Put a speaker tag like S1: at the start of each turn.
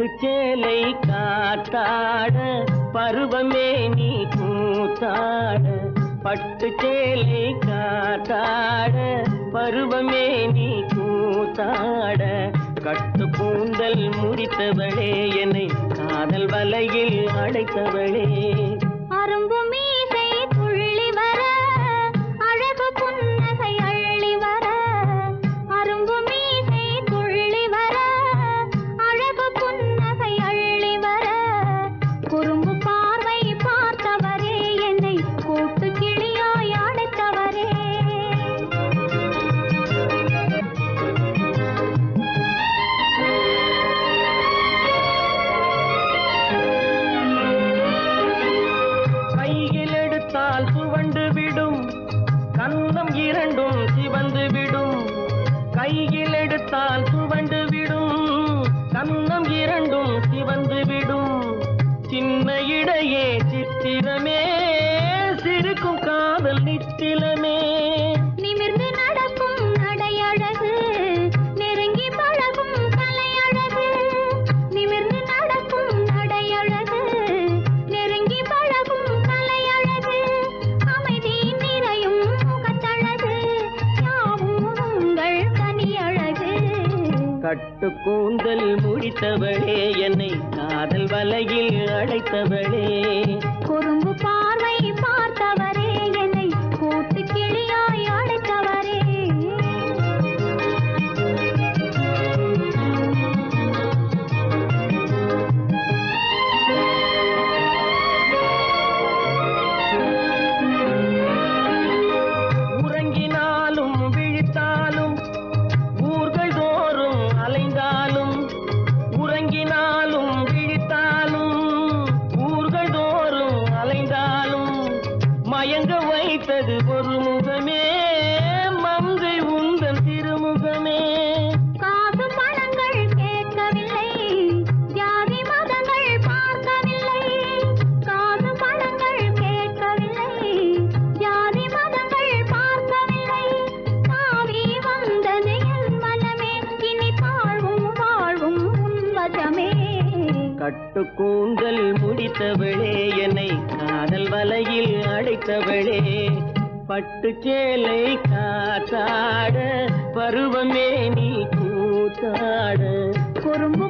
S1: பட்டு சேலை காத்தாட பருவமே நீ கூத்தாட பட்டு சேலை காத்தாட பருவமே நீ கூத்தாட கட்டு கூந்தல் முடித்தவளே என்னை காதல் வலையில் அடைத்தவளே
S2: அரும்பு மீசை துள்ளி வர அழகு புன்னகை அள்ளி வர அரும்பு மீசை துள்ளி வர அழகு புன்னகை அள்ளி வர குறும்பு பார்வை பார்த்தவரே என்னை கூட்டு கிளியாய் அடைத்தவரே சுவண்டு விடும் கன்னம் இரண்டும் சிவந்து விடும் கையில் எடுத்தால் சுவண்டு விடும் கன்னம் இரண்டும் சிவந்து விடும் சின்ன இடையே சித்திரமே சிரிக்கும் காதல் நித்திலமே நிமிர்ந்து நடக்கும் நடையழகு நெருங்கி பழகும் கலையழகு நிமிர்ந்து நடக்கும் நடையழகு நெருங்கி பழகும் கலையழகு அமைதி நிறையும் முகத்தழகு யாவும் உங்கள் கனியழகு கட்டு கூந்தல் முடித்தவளே என்னை காதல் வலையில் அடைத்தவளே குறும்பு பார்வை பார்த்தவரே என்னை கூட்டு கிளியாய் அடைத்தவரே உறங்கினாலும் விழித்தாலும் ஊர்கள் தோறும் அலைந்தாலும் உறங்கினாலும் விழித்தாலும் ஊர்கள் தோறும் அலைந்தாலும் மயங்க வைத்தது ஒரு முகமே மங்கை உந்தன் திருமுகமே காசு பணங்கள் கேட்கவில்லை ஜாதி மதங்கள் பார்க்கவில்லை காசு பணங்கள் கேட்கவில்லை ஜாதி மதங்கள் பார்க்கவில்லை தாவி வந்தது என் மனமே இனி வாழ்வும் வாழ்வும் உன்வசமே கட்டு கூந்தல் முடித்தவளே என்னை காதல் வலையில் அடைத்தவளே பட்டு சேலை காத்தாட பருவமே நீ கூத்தாட குறும்பு